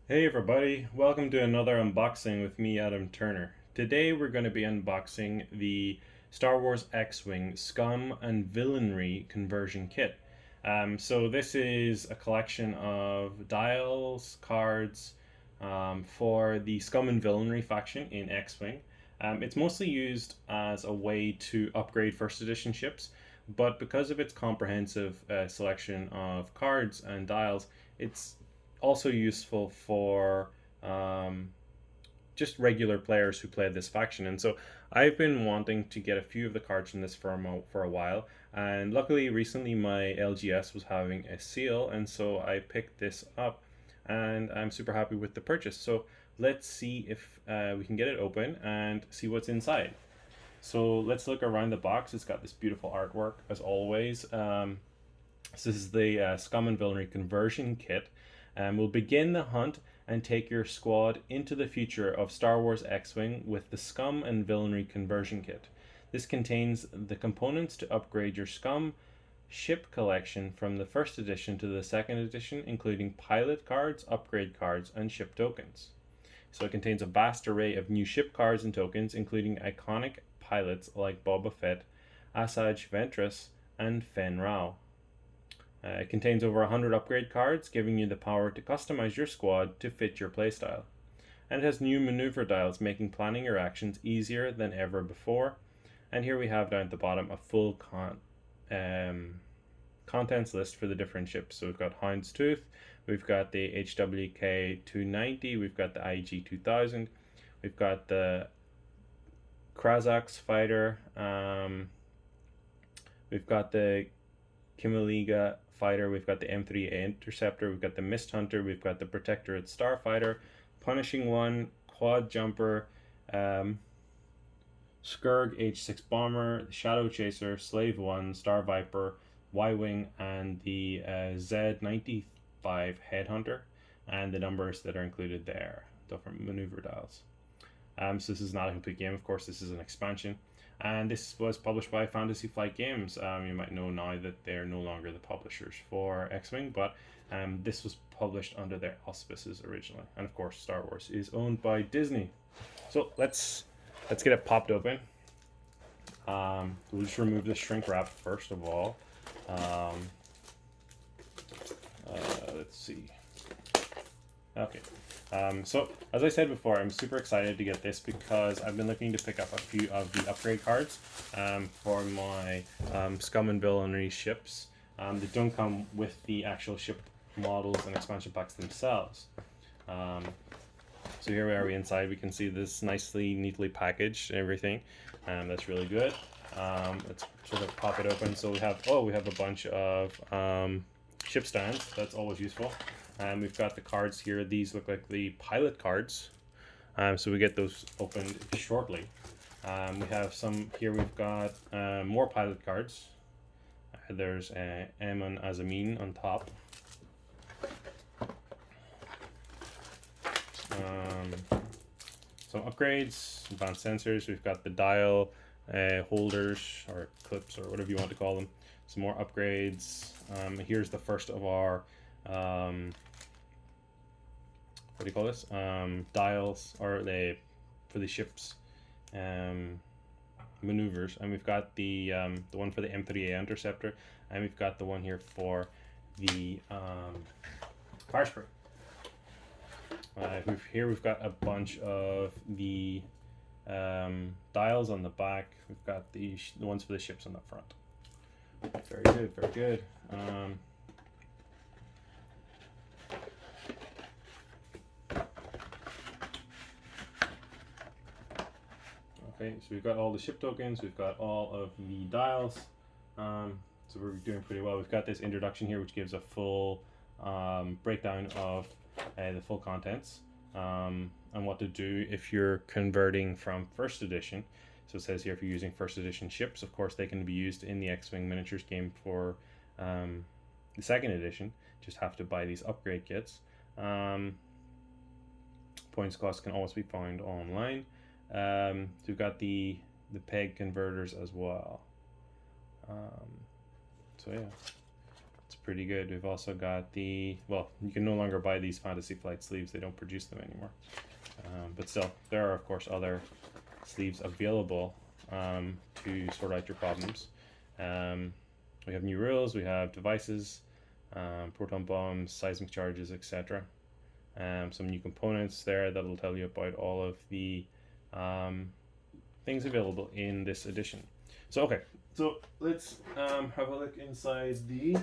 Hey everybody, welcome to another unboxing with me, Adam Turner. Today we're going to be unboxing the Star Wars X-Wing Scum and Villainy conversion kit. So this is a collection of dials, cards for the Scum and Villainy faction in X-Wing. It's mostly used as a way to upgrade first edition ships, but because of its comprehensive selection of cards and dials, it's also useful for um, just regular players who play this faction. And so I've been wanting to get a few of the cards from this for a while. And luckily, recently my LGS was having a sale, and so I picked this up, and I'm super happy with the purchase. So let's see if we can get it open and see what's inside. So let's look around the box. It's got this beautiful artwork as always. So this is the Scum and Villainy conversion kit. We'll begin the hunt and take your squad into the future of Star Wars X-Wing with the Scum and Villainy conversion kit. This contains the components to upgrade your Scum ship collection from the first edition to the second edition, including pilot cards, upgrade cards, and ship tokens. So it contains a vast array of new ship cards and tokens, including iconic pilots like Boba Fett, Asajj Ventress, and Fen Rao. It contains over 100 upgrade cards, giving you the power to customize your squad to fit your playstyle. And it has new maneuver dials, making planning your actions easier than ever before. And here we have down at the bottom a full contents list for the different ships. So we've got Houndstooth, we've got the HWK 290, we've got the IG 2000, we've got the Krazax fighter, we've got the Kimiliga fighter, we've got the M3A interceptor, we've got the Mist Hunter, we've got the Protectorate starfighter, Punishing One, Quad Jumper, Skurg H6 bomber, the Shadow Chaser, Slave One, Star Viper, Y-wing, and the Z95 headhunter, and the numbers that are included there, different maneuver dials. So this is not a complete game, of course. This is an expansion, and this was published by Fantasy Flight Games. You might know now that they're no longer the publishers for X-Wing, but this was published under their auspices originally. And of course, Star Wars is owned by Disney. So let's get it popped open. We'll just remove the shrink wrap first of all. Um, let's see. Okay. So, as I said before, I'm super excited to get this because I've been looking to pick up a few of the upgrade cards for my Scum and Villainy ships that don't come with the actual ship models and expansion packs themselves. So here we are inside. We can see this nicely, neatly packaged and everything. That's really good. Let's sort of pop it open. So we have a bunch of ship stands. That's always useful. We've got the cards here. These look like the pilot cards. So we get those opened shortly. We have some here. We've got more pilot cards. There's Amon Azamin on top. Some upgrades, advanced sensors. We've got the dial holders or clips or whatever you want to call them. Some more upgrades. Here's the first of our what do you call this? Dials or for the ships maneuvers, and we've got the one for the M3A interceptor, and we've got the one here for the fire spray. We've got a bunch of the dials on the back. We've got the ones for the ships on the front. Very good, very good. Okay, so we've got all the ship tokens, we've got all of the dials, so we're doing pretty well. We've got this introduction here which gives a full breakdown of the full contents and what to do if you're converting from first edition. So it says here if you're using first edition ships, of course they can be used in the X-Wing miniatures game for the second edition. Just have to buy these upgrade kits. Points cost can always be found online. So we've got the peg converters as well. So yeah, it's pretty good. We've also got the, well, you can no longer buy these Fantasy Flight sleeves. They don't produce them anymore. But still, there are, of course, other sleeves available to sort out your problems. We have new rules, we have devices, proton bombs, seismic charges, etc. Some new components there that'll tell you about all of the things available in this edition. So, okay, so let's have a look inside the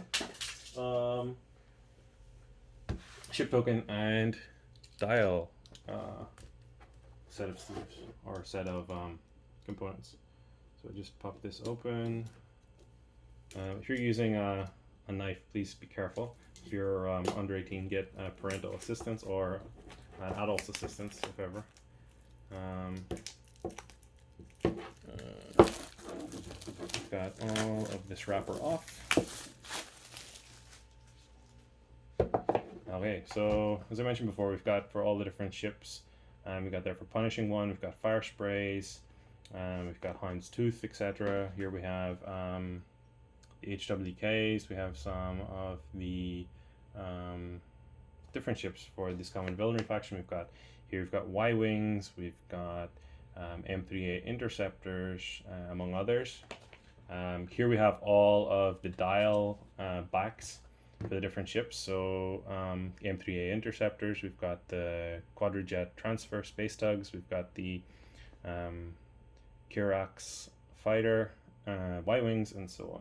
ship token and dial set of sleeves or set of components. So just pop this open. If you're using a knife, please be careful. If you're under 18, get parental assistance or adult's assistance, if ever. Got all of this wrapper off. Okay, so as I mentioned before, we've got for all the different ships, we've got there for Punishing One, we've got fire sprays, we've got Hound's Tooth, etc. Here we have the HWKs, we have some of the different ships for the Scum and Villainy faction. We've got Y-Wings, we've got M3A Interceptors, among others. Here we have all of the dial backs for the different ships. So M3A Interceptors, we've got the Quadrajet Transfer Space Tugs, we've got the Kirax Fighter, Y-Wings, and so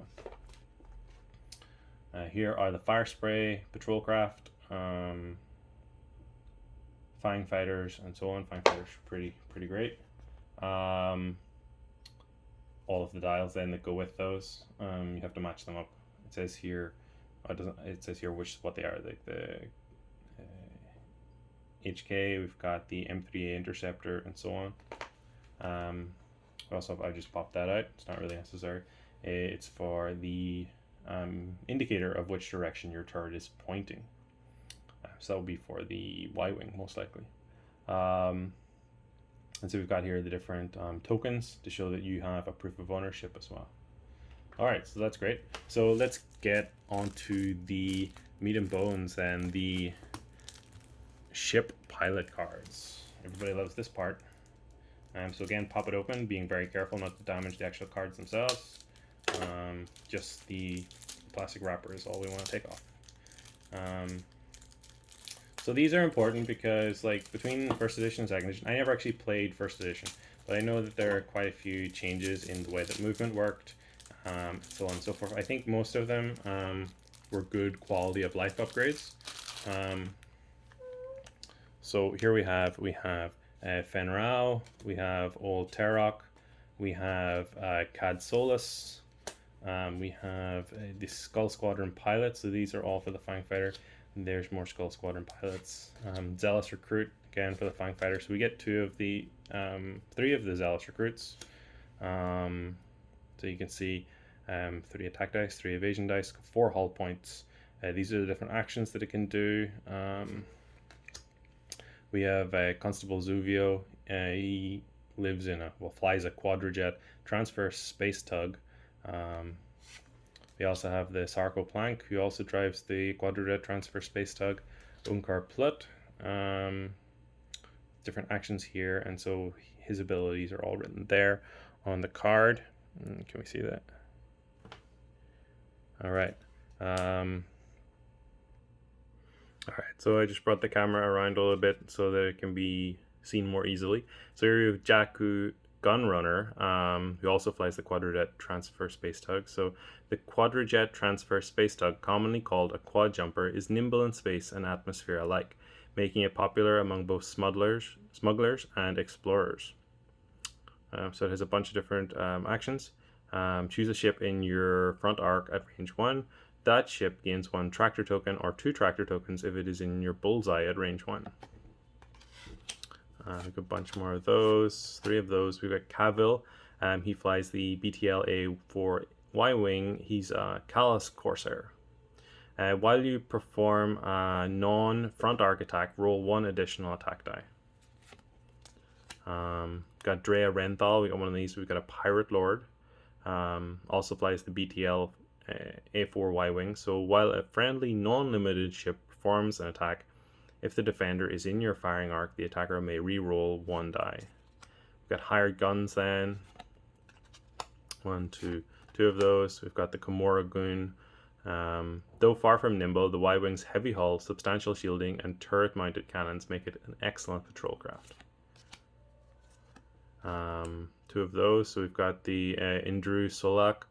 on. Here are the Fire Spray Patrol Craft, Fang Fighters, and so on. Fang Fighters are pretty great. All of the dials then that go with those, you have to match them up. It says here, it says here what they are, like the HK. We've got the M3A Interceptor, and so on. Also, I just popped that out. It's not really necessary. It's for the indicator of which direction your turret is pointing. So that will be for the Y-Wing, most likely. And so we've got here the different tokens to show that you have a proof of ownership as well. Alright, so that's great. So let's get onto the meat and bones and the ship pilot cards. Everybody loves this part. So again, pop it open, being very careful not to damage the actual cards themselves. Just the plastic wrapper is all we want to take off. So these are important because, like, between first edition and second edition, I never actually played first edition, but I know that there are quite a few changes in the way that movement worked, so on and so forth. I think most of them were good quality of life upgrades. So here we have Fenrau, we have Old Terok, we have Cad Solus, we have the Skull Squadron pilots. So these are all for the Fang Fighter. There's more Skull Squadron pilots. Zealous Recruit, again for the Fang Fighter. So we get three of the Zealous Recruits. So you can see 3 attack dice, 3 evasion dice, 4 hull points. These are the different actions that it can do. We have Constable Zuvio. He lives in flies a Quadrajet Transfer Space Tug. We also have the Sarko Plank, who also drives the Quadrajet Transfer Space Tug. Unkar Plut. Different actions here, and so his abilities are all written there on the card. Can we see that? All right. All right, so I just brought the camera around a little bit so that it can be seen more easily. So here we have Jakku Gunrunner, who also flies the Quadrajet Transfer Space Tug. So the Quadrajet Transfer Space Tug, commonly called a quad jumper, is nimble in space and atmosphere alike, making it popular among both smugglers and explorers. So it has a bunch of different actions. Choose a ship in your front arc at range 1. That ship gains 1 tractor token or 2 tractor tokens if it is in your bullseye at range 1. We've got a bunch more of those. 3 of those. We've got Cavill. He flies the BTL A4 Y-Wing. He's a Callus Corsair. While you perform a non-front arc attack, roll 1 additional attack die. Got Drea Renthal. We got one of these. We've got a Pirate Lord. Also flies the BTL A4 Y-wing. So while a friendly non-limited ship performs an attack, if the defender is in your firing arc, the attacker may re-roll 1 die. We've got hired guns then. 1, 2, 2 of those. We've got the Kimura Goon. Though far from nimble, the Y-wing's heavy hull, substantial shielding, and turret-mounted cannons make it an excellent patrol craft. 2 of those. So we've got the Indru Solak.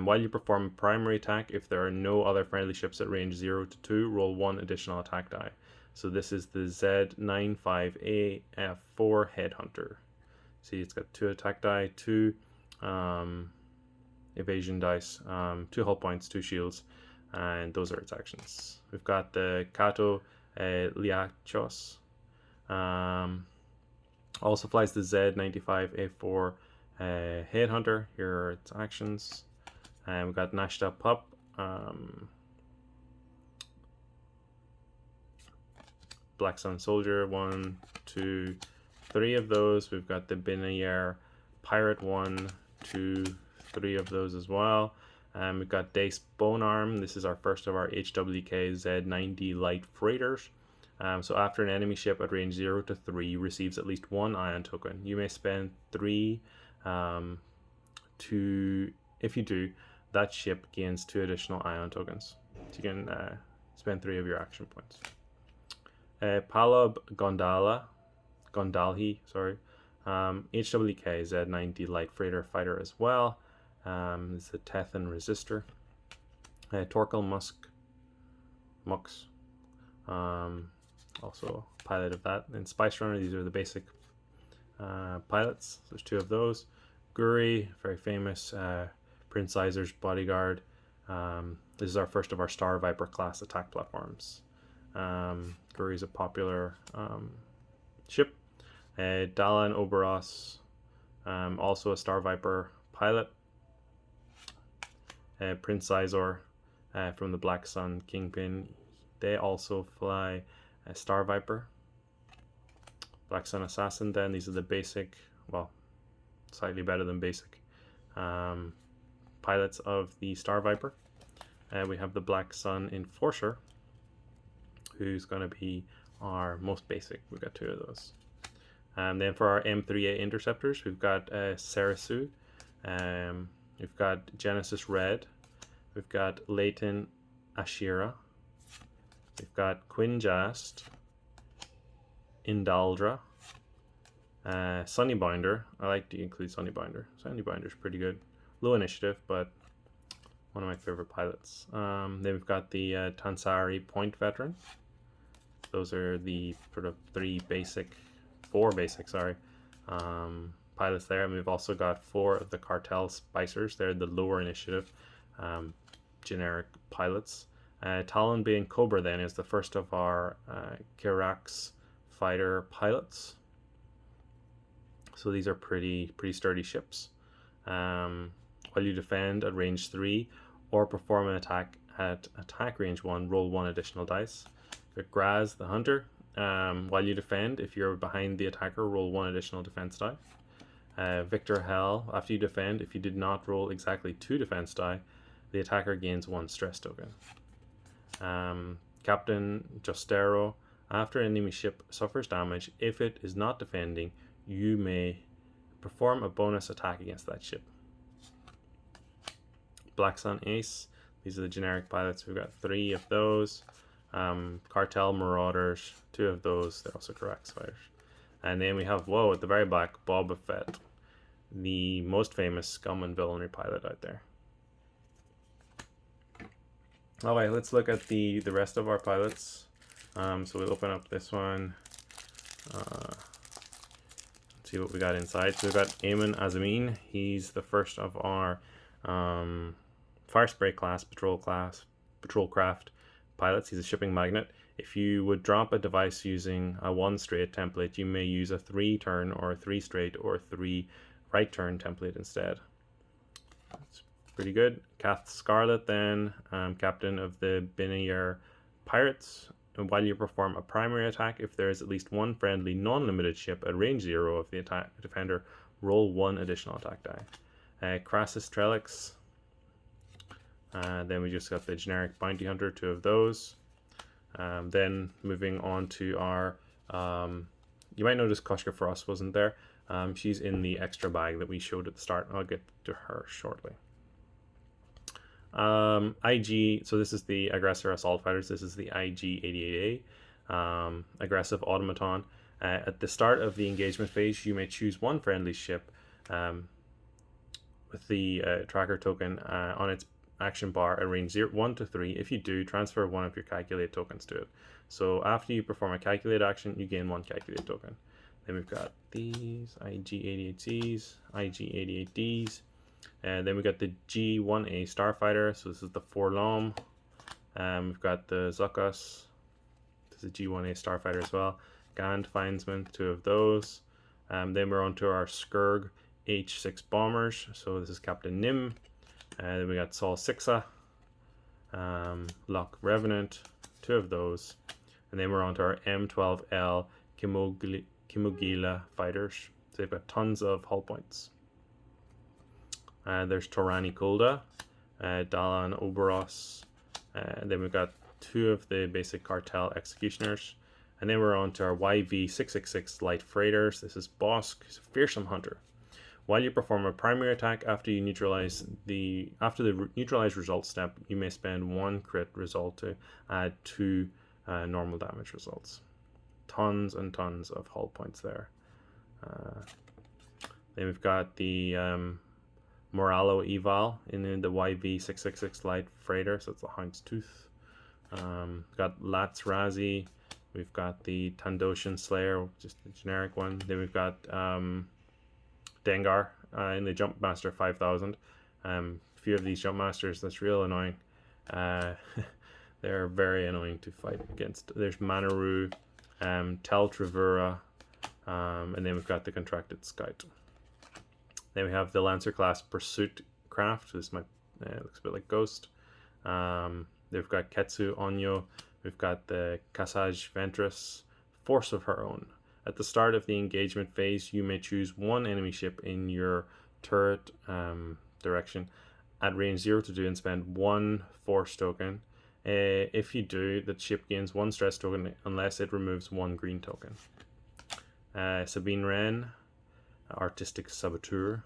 While you perform a primary attack, if there are no other friendly ships at range 0 to 2, roll 1 additional attack die. So this is the Z95AF4 Headhunter. See, it's got 2 attack die, 2 evasion dice, 2 hull points, 2 shields, and those are its actions. We've got the Kato Liachos. Also flies the Z95A4 Headhunter. Here are its actions. And we've got Nashta Pup. Black Sun Soldier, 1, 2, 3 of those. We've got the Binayer Pirate, 1, 2, 3 of those as well. We've got Dace Bonearm. This is our first of our HWK Z90 light freighters. So after an enemy ship at range 0 to 3 receives at least 1 ion token, you may spend 3 if you do, that ship gains 2 additional ion tokens. So you can spend 3 of your action points. Palab Gondalhi, HWK Z90 light freighter fighter as well. It's the Tethan Resistor. Torkel Mux, also pilot of that. And Spice Runner, these are the basic pilots. There's 2 of those. Guri, very famous, Prince Izer's bodyguard. This is our first of our Star Viper class attack platforms. Guri is a popular ship. Dalan Oberos, also a Star Viper pilot. Prince Izor from the Black Sun Kingpin, they also fly a Star Viper. Black Sun Assassin then, these are the basic, well, slightly better than basic pilots of the Star Viper. We have the Black Sun Enforcer, who's going to be our most basic. We've got 2 of those. Then for our M3A interceptors, we've got Sarasu, we've got Genesis Red, we've got Leighton Ashira, we've got Quinjast, Indaldra, Sunnybinder. I like to include Sunnybinder. Sunnybinder's pretty good. Low initiative, but one of my favorite pilots. Then we've got the Tansari Point Veteran. Those are the sort of 4 basic pilots there. And we've also got 4 of the Cartel Spicers. They're the lower initiative generic pilots. Talon being Cobra then is the first of our Kirax fighter pilots. So these are pretty sturdy ships. While you defend at range 3 or perform an attack at attack range 1, roll 1 additional dice. Got Graz the Hunter. While you defend, if you're behind the attacker, roll 1 additional defense die. Victor Hell, after you defend, if you did not roll exactly 2 defense die, the attacker gains 1 stress token. Captain Justero, after an enemy ship suffers damage, if it is not defending, you may perform a bonus attack against that ship. Black Sun Ace, these are the generic pilots. We've got 3 of those. Cartel Marauders, 2 of those. They're also Kirax fighters. And then we have, at the very back, Boba Fett, the most famous Scum and Villainy pilot out there. Alright, let's look at the rest of our pilots. So we'll open up this one. See what we got inside. So we've got Eamon Azamin. He's the first of our Fire Spray class patrol craft pilots. He's a shipping magnet. If you would drop a device using a 1 straight template, you may use a 3 turn or a 3 straight or 3 right turn template instead. That's pretty good. Kath Scarlet then, captain of the Binayer Pirates. And while you perform a primary attack, if there is at least 1 friendly non-limited ship at range 0 of the defender, roll 1 additional attack die. Crassus Trellix, Then we just got the generic bounty hunter, 2 of those. Then moving on to our, you might notice Koshka Frost wasn't there. She's in the extra bag that we showed at the start. I'll get to her shortly. IG, so this is the Aggressor Assault Fighters. This is the IG-88A, Aggressive Automaton. At the start of the engagement phase, you may choose one friendly ship with the tracker token on its action bar at range 1 to 3. If you do, transfer one of your calculate tokens to it. So after you perform a calculate action, you gain one calculate token. Then we've got these IG-88Cs, IG-88Ds, and then we got the G-1A Starfighter. So this is the Forlom. We've got the Zuckus. This is a G-1A Starfighter as well. Gand Findsman, 2 of those. Then we're on to our Skurg H6 bombers. So this is Captain Nim. Then we got Sol Sixa, Lock Revenant, 2 of those. And then we're on to our M12L Kimogila fighters. So they've got tons of hull points. There's Torani Kolda, Dalan Oberos. Then we've got 2 of the basic cartel executioners. And then we're on to our YV666 light freighters. This is Bosk, Fearsome Hunter. While you perform a primary attack after the neutralized result step, you may spend 1 crit result to add 2 normal damage results. Tons and tons of hull points there. Then we've got the Moralo Eval in the YV666 light freighter, so it's the Houndstooth. Got Lats Razi. We've got the Tandoshan Slayer, just the generic one. Then we've got Dengar in the Jumpmaster 5000. A few of these Jumpmasters, that's real annoying. They're very annoying to fight against. There's Manaru, Tel Travura, and then we've got the Contracted Scout. Then we have the Lancer class Pursuit Craft. This might looks a bit like Ghost. They've got Ketsu Onyo. We've got the Kasaj Ventress, Force of Her Own. At the start of the engagement phase, you may choose one enemy ship in your turret direction at range 0 to 2 and spend 1 force token. If you do, that ship gains 1 stress token unless it removes 1 green token. Sabine Wren, Artistic Saboteur,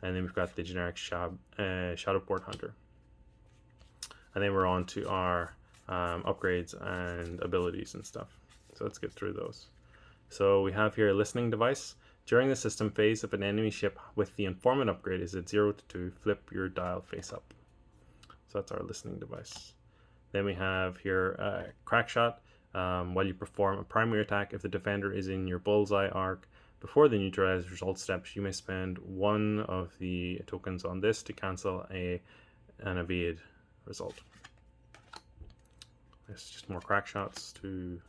and then we've got the generic Shadowport Hunter. And then we're on to our upgrades and abilities and stuff. So let's get through those. So we have here a listening device. During the system phase, if an enemy ship with the informant upgrade is at 0 to 2, flip your dial face up. So that's our listening device. Then we have here crack shot. While you perform a primary attack, if the defender is in your bullseye arc before the neutralized result steps, you may spend 1 of the tokens on this to cancel an evade result. It's just more crack shots, 3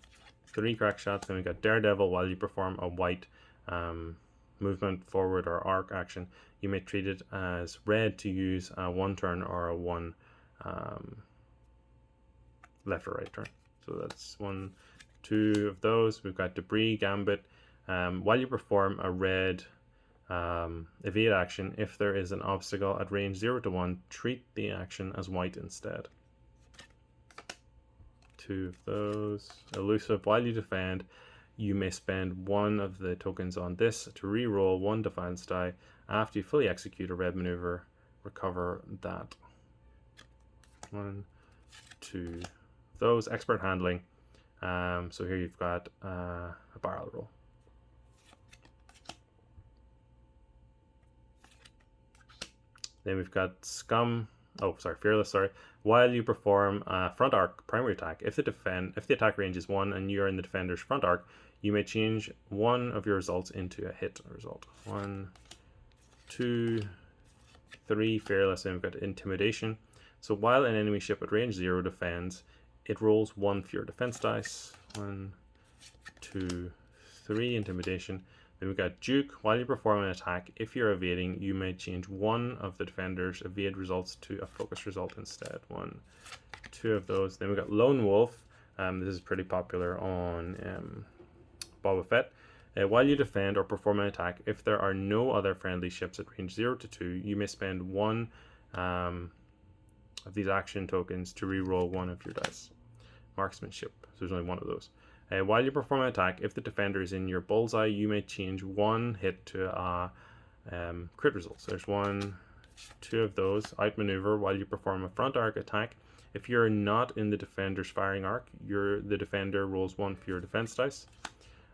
crack shots. Then we got Daredevil. While you perform a white movement forward or arc action, you may treat it as red to use a 1 turn or a 1 left or right turn. So that's 1, 2 of those. We've got Debris Gambit. While you perform a red evade action, if there is an obstacle at range 0 to 1, treat the action as white instead. 2 of those. Elusive. While you defend, you may spend 1 of the tokens on this to re-roll 1 defense die. After you fully execute a red maneuver, recover that. 1, 2 of those. Expert handling. So here you've got a barrel roll. Then we've got Scum. Fearless. While you perform a front arc primary attack, if the attack range is 1 and you are in the defender's front arc, you may change 1 of your results into a hit result. 1, 2, 3. Fearless. And we've got Intimidation. So while an enemy ship at range 0 defends, it rolls 1 for your defense dice. 1, 2, 3. Intimidation. Then we've got Duke. While you perform an attack, if you're evading, you may change 1 of the defender's evade results to a focus result instead. 1, 2 of those. Then we've got Lone Wolf. This is pretty popular on Boba Fett. While you defend or perform an attack, if there are no other friendly ships at range 0 to 2, you may spend 1 of these action tokens to reroll one of your dice. Marksmanship, so there's only one of those. While you perform an attack, if the defender is in your bullseye, you may change one hit to a crit result. So there's 1, 2 of those. Outmaneuver, while you perform a front arc attack, if you're not in the defender's firing arc, the defender rolls 1 for your defense dice.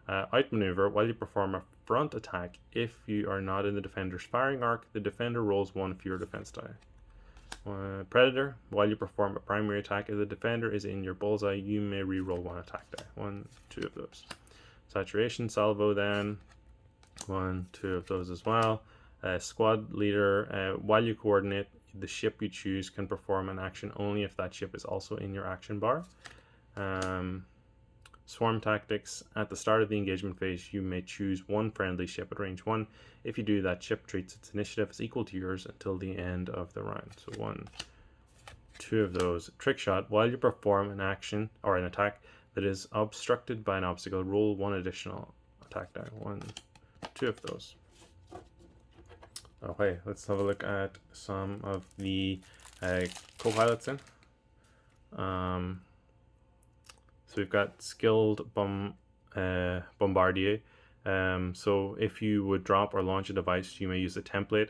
Outmaneuver, while you perform a front attack, if you are not in the defender's firing arc, the defender rolls 1 for your defense die. Predator, while you perform a primary attack, if the defender is in your bullseye, you may reroll 1 attack die. 1, 2 of those. Saturation salvo, then 1, 2 of those as well. Squad leader, while you coordinate, the ship you choose can perform an action only if that ship is also in your action bar. Swarm tactics, at the start of the engagement phase, you may choose one friendly ship at range 1. If you do, that ship treats its initiative as equal to yours until the end of the round. So 1, 2 of those. Trick shot, while you perform an action or an attack that is obstructed by an obstacle, roll 1 additional attack die. 1, 2 of those. Okay, let's have a look at some of the co-pilots in. So we've got skilled bombardier. So if you would drop or launch a device, you may use a template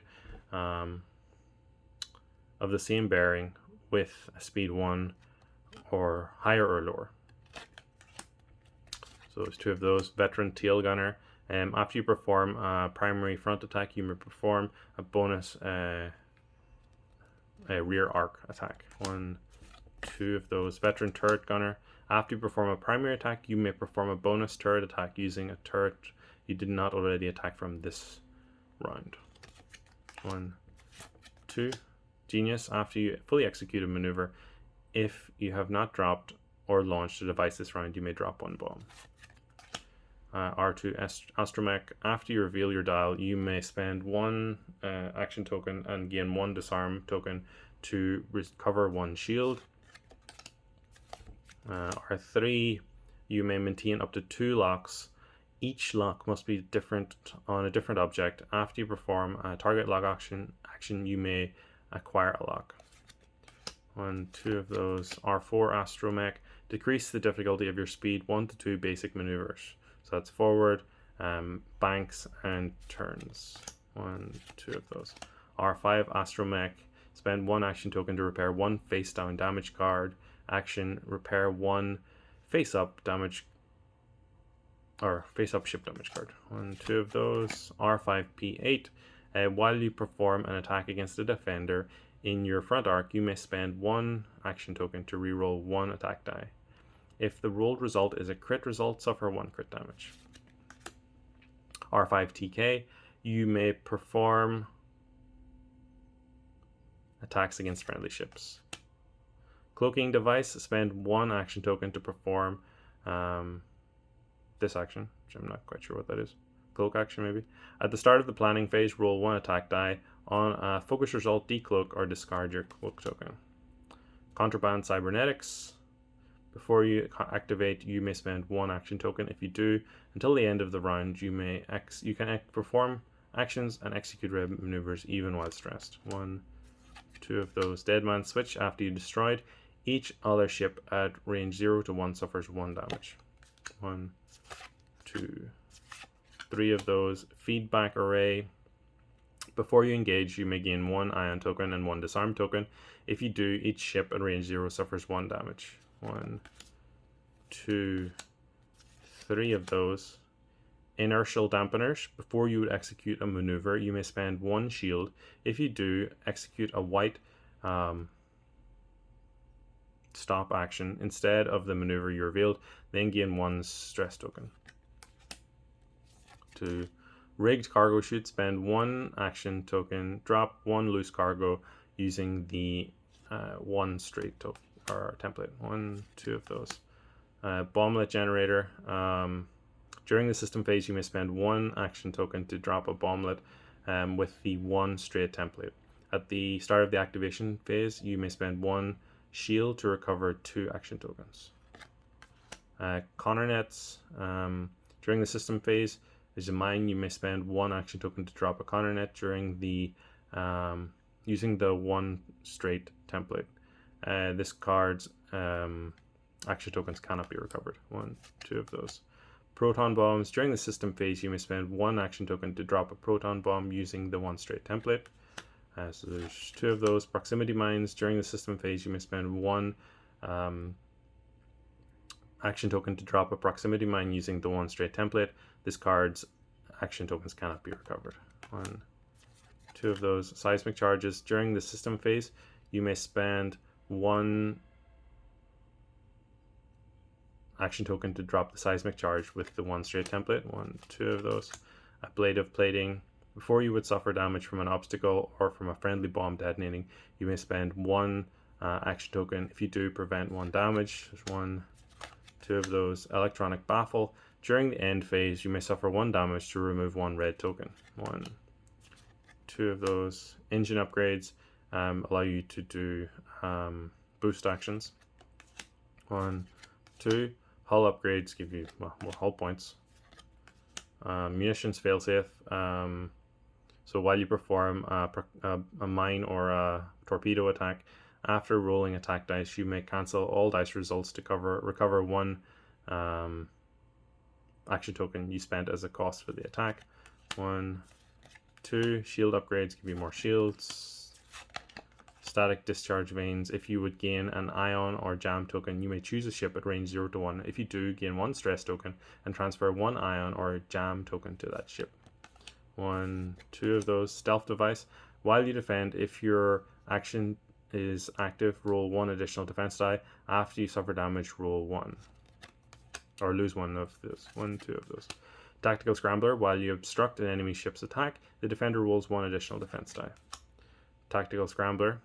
of the same bearing with a speed 1 or higher or lower. So there's 2 of those. Veteran tail gunner. After you perform a primary front attack, you may perform a bonus a rear arc attack. 1, 2 of those. Veteran turret gunner. After you perform a primary attack, you may perform a bonus turret attack using a turret you did not already attack from this round. 1, 2. Genius. After you fully execute a maneuver, if you have not dropped or launched a device this round, you may drop 1 bomb. R2 Astromech. After you reveal your dial, you may spend 1 action token and gain 1 disarm token to recover 1 shield. R3, you may maintain up to 2 locks. Each lock must be different on a different object. After you perform a target lock action, you may acquire a lock. 1, 2 of those. R4 Astromech. Decrease the difficulty of your speed 1 to 2 basic maneuvers. So that's forward, banks, and turns. 1, 2 of those. R5 Astromech. Spend 1 action token to repair 1 face down damage card. Action, repair 1 face up damage or face up ship damage card. 1, 2 of those. R5P8. While you perform an attack against a defender in your front arc, you may spend 1 action token to reroll 1 attack die. If the rolled result is a crit result, suffer 1 crit damage. R5TK, you may perform attacks against friendly ships. Cloaking device, spend 1 action token to perform this action, which I'm not quite sure what that is. Cloak action, maybe. At the start of the planning phase, roll 1 attack die. On a focus result, decloak or discard your cloak token. Contraband cybernetics. Before you activate, you may spend 1 action token. If you do, until the end of the round, you can perform actions and execute maneuvers even while stressed. 1, 2 of those. Dead man switch. After you destroyed each other ship at range 0 to 1 suffers 1 damage. 1, 2, 3 of those. Feedback array. Before you engage, you may gain 1 ion token and 1 disarm token. If you do, each ship at range 0 suffers 1 damage. 1, 2, 3 of those. Inertial dampeners. Before you would execute a maneuver, you may spend 1 shield. If you do, execute a white stop action instead of the maneuver you revealed, then gain 1 stress token. 2. Rigged cargo chute. Spend 1 action token, drop 1 loose cargo using the 1 straight token or template. 1, 2 of those. Bomblet generator. During the system phase, you may spend 1 action token to drop a bomblet with the 1 straight template. At the start of the activation phase, you may spend 1 shield to recover 2 action tokens. Connor nets. During the system phase, there's a mine. You may spend 1 action token to drop a Connor net during the using the 1 straight template. This card's action tokens cannot be recovered. 1, 2 of those. Proton bombs. During the system phase, you may spend 1 action token to drop a proton bomb using the 1 straight template. So there's 2 of those. Proximity mines. During the system phase, you may spend 1 action token to drop a proximity mine using the 1 straight template. This card's action tokens cannot be recovered. 1, 2 of those. Seismic charges. During the system phase, you may spend 1 action token to drop the seismic charge with the 1 straight template. 1, 2 of those. Ablative plating. Before you would suffer damage from an obstacle or from a friendly bomb detonating, you may spend 1 action token. If you do, prevent 1 damage. There's 1, 2 of those. Electronic baffle. During the end phase, you may suffer 1 damage to remove 1 red token. 1, 2 of those. Engine upgrades allow you to do boost actions. 1, 2. Hull upgrades give you more hull points. Munitions failsafe. So while you perform a mine or a torpedo attack, after rolling attack dice, you may cancel all dice results to recover 1 action token you spent as a cost for the attack. 1, 2. Shield upgrades give you more shields. Static discharge vanes. If you would gain an ion or jam token, you may choose a ship at range 0 to 1. If you do, gain 1 stress token and transfer 1 ion or jam token to that ship. 1, 2 of those. Stealth device. While you defend, if your action is active, roll 1 additional defense die. After you suffer damage, roll 1. Or lose 1 of those. 1, 2 of those. Tactical scrambler. While you obstruct an enemy ship's attack, the defender rolls 1 additional defense die. Tactical scrambler.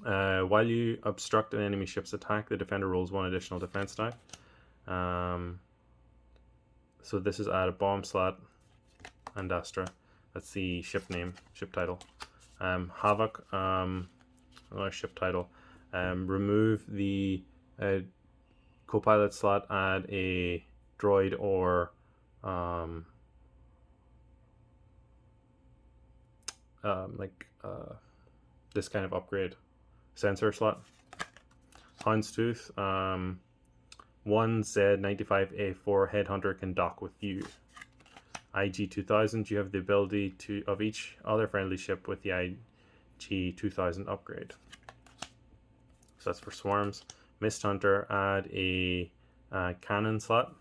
While you obstruct an enemy ship's attack, the defender rolls 1 additional defense die. So this is add a bomb slot and Astra. That's the ship name, ship title. Havoc, another ship title. Remove the co-pilot slot, add a droid or this kind of upgrade sensor slot. Houndstooth, 1 Z95A4 Headhunter can dock with you. IG-2000, you have the ability of each other friendly ship with the IG-2000 upgrade. So that's for swarms. Mist Hunter, add a cannon slot.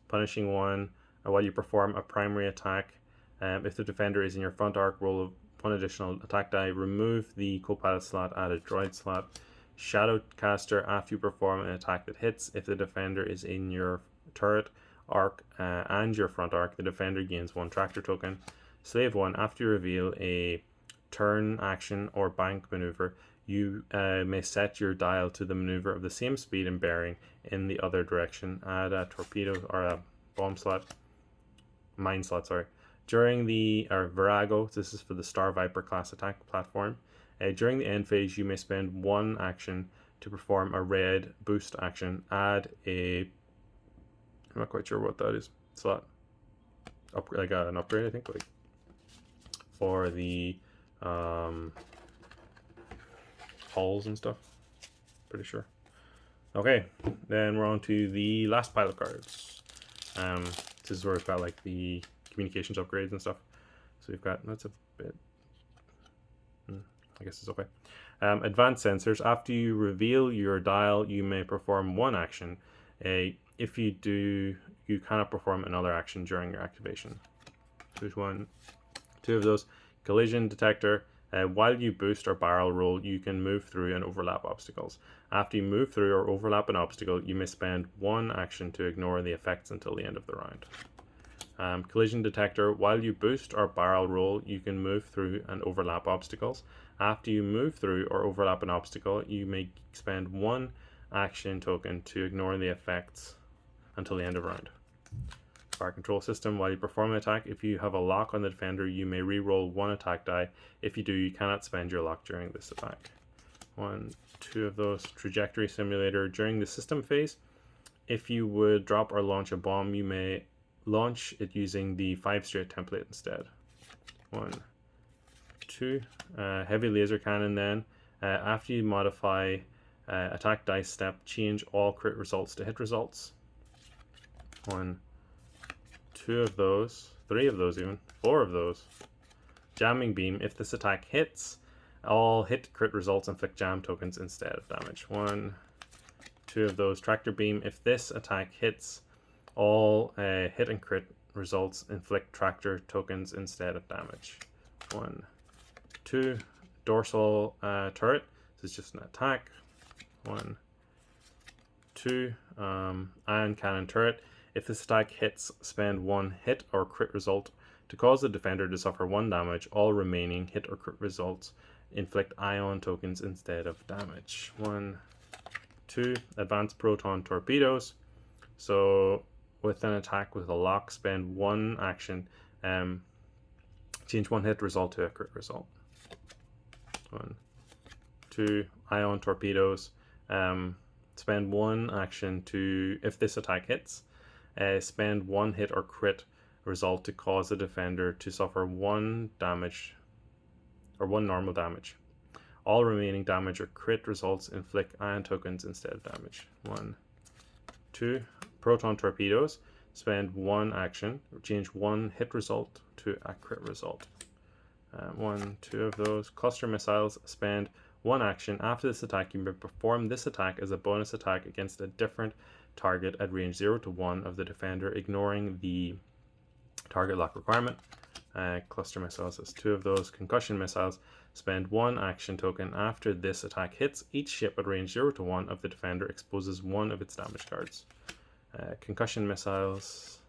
Punishing 1, while you perform a primary attack. If the defender is in your front arc, roll 1 additional attack die. Remove the co-pilot slot, add a droid slot. Shadowcaster, after you perform an attack that hits, if the defender is in your turret arc and your front arc, the defender gains 1 tractor token. Slave 1, after you reveal a turn action or bank maneuver, you may set your dial to the maneuver of the same speed and bearing in the other direction. Add a torpedo or a bomb slot, mine slot, sorry. During the Virago, this is for the Star Viper class attack platform. During the end phase, you may spend 1 action to perform a red boost action. Add a, I'm not quite sure what that is, slot. Like an upgrade, I think, like for the hulls and stuff. Pretty sure. Okay, then we're on to the last pile of cards. This is where we've got like the communications upgrades and stuff. So we've got, that's a bit, I guess it's okay. Advanced sensors. After you reveal your dial, you may perform 1 action. If you do, you cannot perform another action during your activation. There's 1, 2 of those. Collision detector. While you boost or barrel roll, you can move through and overlap obstacles. After you move through or overlap an obstacle, you may spend 1 action to ignore the effects until the end of the round. Collision detector. While you boost or barrel roll, you can move through and overlap obstacles. After you move through or overlap an obstacle, you may spend 1 action token to ignore the effects until the end of round. Fire control system. While you perform an attack, if you have a lock on the defender, you may re-roll 1 attack die. If you do, you cannot spend your lock during this attack. 1, 2 of those. Trajectory simulator. During the system phase, if you would drop or launch a bomb, you may launch it using the 5 straight template instead. 1, 2. Heavy laser cannon then. After you modify attack dice step, change all crit results to hit results. 1, 2 of those, 3 of those even, 4 of those. Jamming beam, if this attack hits, all hit crit results inflict jam tokens instead of damage. 1, 2 of those. Tractor beam, if this attack hits, all hit and crit results inflict tractor tokens instead of damage. 1, 2. Dorsal turret, this is just an attack. 1, 2. Ion cannon turret, if this attack hits, spend 1 hit or crit result to cause the defender to suffer 1 damage. All remaining hit or crit results inflict ion tokens instead of damage. 1, 2. Advanced proton torpedoes, so with an attack with a lock, spend 1 action, change 1 hit result to a crit result. 1, 2. Ion torpedoes, spend 1 action to, if this attack hits, spend 1 hit or crit result to cause the defender to suffer 1 damage or 1 normal damage. All remaining damage or crit results inflict ion tokens instead of damage. 1, 2. Proton torpedoes, spend 1 action, change 1 hit result to a crit result. 1, 2 of those. Cluster missiles, spend 1 action. After this attack, you may perform this attack as a bonus attack against a different target at range 0 to 1 of the defender, ignoring the target lock requirement. Cluster missiles is 2 of those. Concussion missiles, spend 1 action token. After this attack hits, each ship at range 0 to 1 of the defender exposes 1 of its damage cards. Concussion missiles,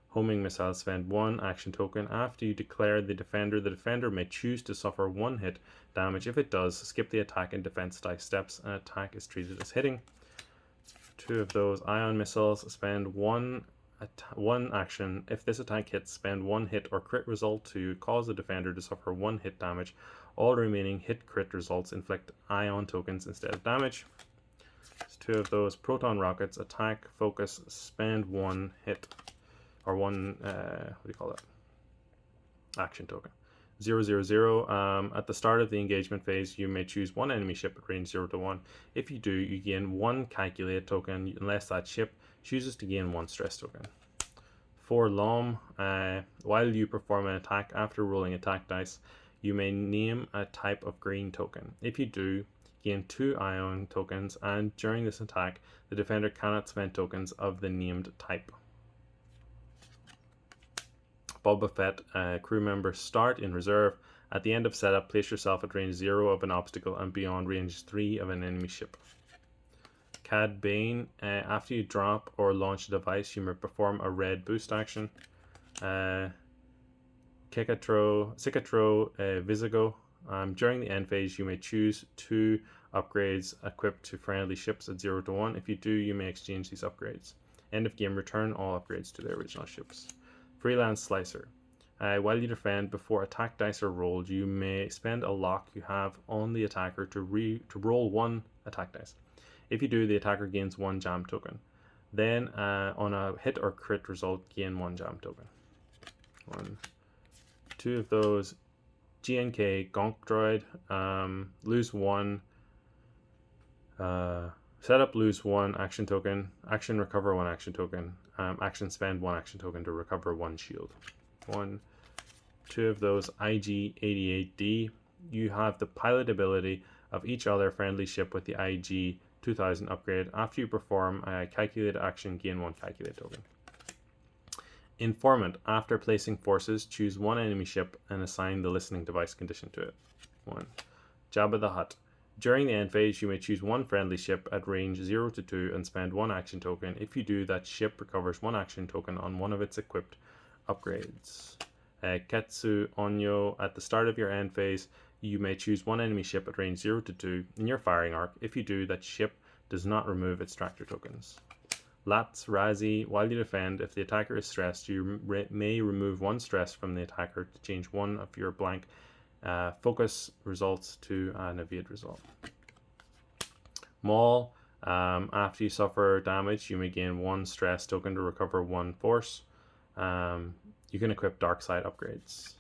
homing missiles, spend 1 action token. After you declare the defender may choose to suffer 1 hit damage. If it does, skip the attack and defense dice steps, and attack is treated as hitting. 2 of those. Ion missiles, spend 1 action. If this attack hits, spend 1 hit or crit result to cause the defender to suffer 1 hit damage. All remaining hit crit results inflict ion tokens instead of damage. 2 of those. Proton rockets, attack, focus, spend 1 hit or 1 action token. 0, 0, 0. At the start of the engagement phase, you may choose 1 enemy ship at range 0 to 1. If you do, you gain 1 calculate token unless that ship chooses to gain 1 stress token. 4 LOM, while you perform an attack after rolling attack dice, you may name a type of green token. If you do, gain 2 ion tokens, and during this attack, the defender cannot spend tokens of the named type. Boba Fett, crew member, start in reserve. At the end of setup, place yourself at range 0 of an obstacle and beyond range 3 of an enemy ship. Cad Bane, after you drop or launch a device, you may perform a red boost action. Cicatro Visigo, during the end phase, you may choose 2 upgrades equipped to friendly ships at 0 to 1. If you do, you may exchange these upgrades. End of game, return all upgrades to their original ships. Freelance Slicer. While you defend, before attack dice are rolled, you may spend a lock you have on the attacker to roll 1 attack dice. If you do, the attacker gains 1 jam token. Then, on a hit or crit result, gain 1 jam token. 1, 2 of those. GNK Gonk Droid, lose 1. Set up, lose 1 action token. Action, recover 1 action token. Action, spend 1 action token to recover 1 shield. 1, 2 of those. IG-88D, you have the pilot ability of each other friendly ship with the IG-2000 upgrade. After you perform a calculate action, gain 1 calculate token. Informant, after placing forces, choose 1 enemy ship and assign the listening device condition to it. 1. Jabba the Hutt, during the end phase, you may choose 1 friendly ship at range 0 to 2 and spend 1 action token. If you do, that ship recovers 1 action token on 1 of its equipped upgrades. Ketsu Onyo, at the start of your end phase, you may choose 1 enemy ship at range 0 to 2 in your firing arc. If you do, that ship does not remove its tractor tokens. Lats Razi, while you defend, if the attacker is stressed, you may remove 1 stress from the attacker to change 1 of your blank focus results to an evade result. Maul, after you suffer damage, you may gain 1 stress token to recover 1 force. You can equip dark side upgrades.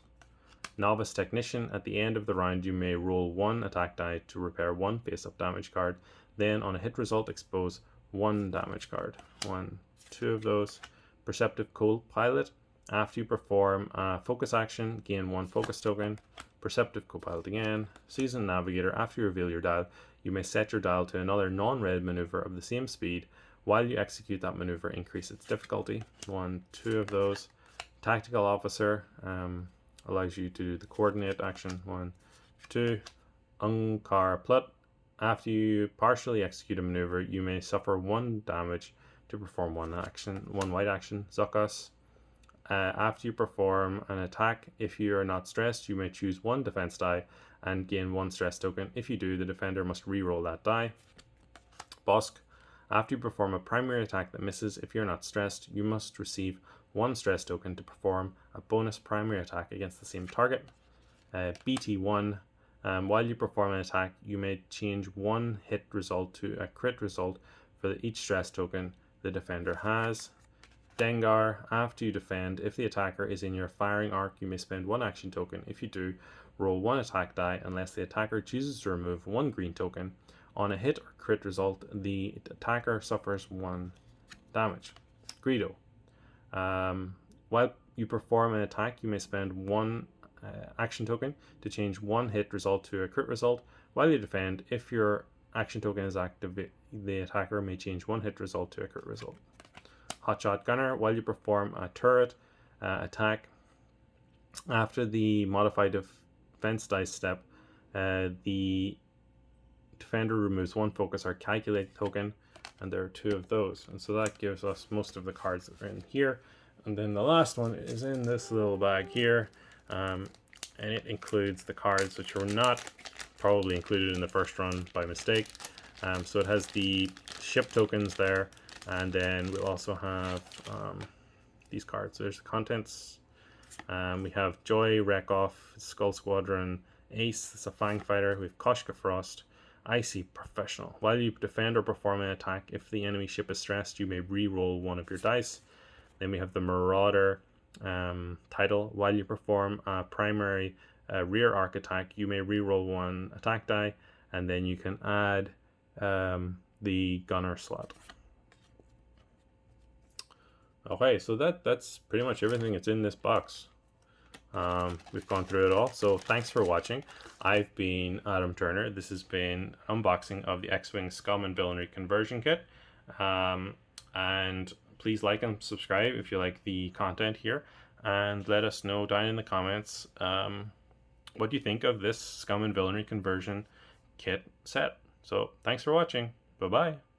Novice Technician. At the end of the round, you may roll 1 attack die to repair 1 face-up damage card. Then, on a hit result, expose 1 damage card. 1, 2 of those. Perceptive Co-Pilot. After you perform a focus action, gain 1 focus token. Perceptive Co-Pilot again. Seasoned Navigator. After you reveal your dial, you may set your dial to another non-red maneuver of the same speed. While you execute that maneuver, increase its difficulty. 1, 2 of those. Tactical Officer allows you to do the coordinate action. 1, 2. Unkar Plut. After you partially execute a maneuver, you may suffer 1 damage to perform 1 white action. Zuckus. After you perform an attack, if you are not stressed, you may choose 1 defense die and gain 1 stress token. If you do, the defender must re-roll that die. Bosk. After you perform a primary attack that misses, if you're not stressed, you must receive 1 stress token to perform a bonus primary attack against the same target. BT1. While you perform an attack, you may change 1 hit result to a crit result for each stress token the defender has. Dengar. After you defend, if the attacker is in your firing arc, you may spend 1 action token. If you do, roll 1 attack die unless the attacker chooses to remove 1 green token. On a hit or crit result, the attacker suffers 1 damage. Greedo. While you perform an attack, you may spend 1 action token to change 1 hit result to a crit result. While you defend, if your action token is active, the attacker may change 1 hit result to a crit result. Hotshot Gunner. While you perform a turret attack, after the modified defense dice step, the defender removes 1 focus or calculate token, and there are 2 of those, and so that gives us most of the cards that are in here. And then the last one is in this little bag here, and it includes the cards which were not probably included in the first run by mistake. So it has the ship tokens there, and then we'll also have these cards. There's the contents. We have Joy, Wreck Off, Skull Squadron, Ace, it's a Fang Fighter. We have Koshka Frost, Icy Professional. While you defend or perform an attack, if the enemy ship is stressed, you may re-roll 1 of your dice. Then we have the Marauder title. While you perform a primary rear arc attack, you may re-roll 1 attack die, and then you can add the gunner slot. Okay, so that's pretty much everything that's in this box. We've gone through it all, so thanks for watching. I've been Adam Turner. This has been unboxing of the X-Wing Scum and Villainy conversion kit. And please like and subscribe if you like the content here, and let us know down in the comments what you think of this Scum and Villainy conversion kit set. So thanks for watching. Bye bye.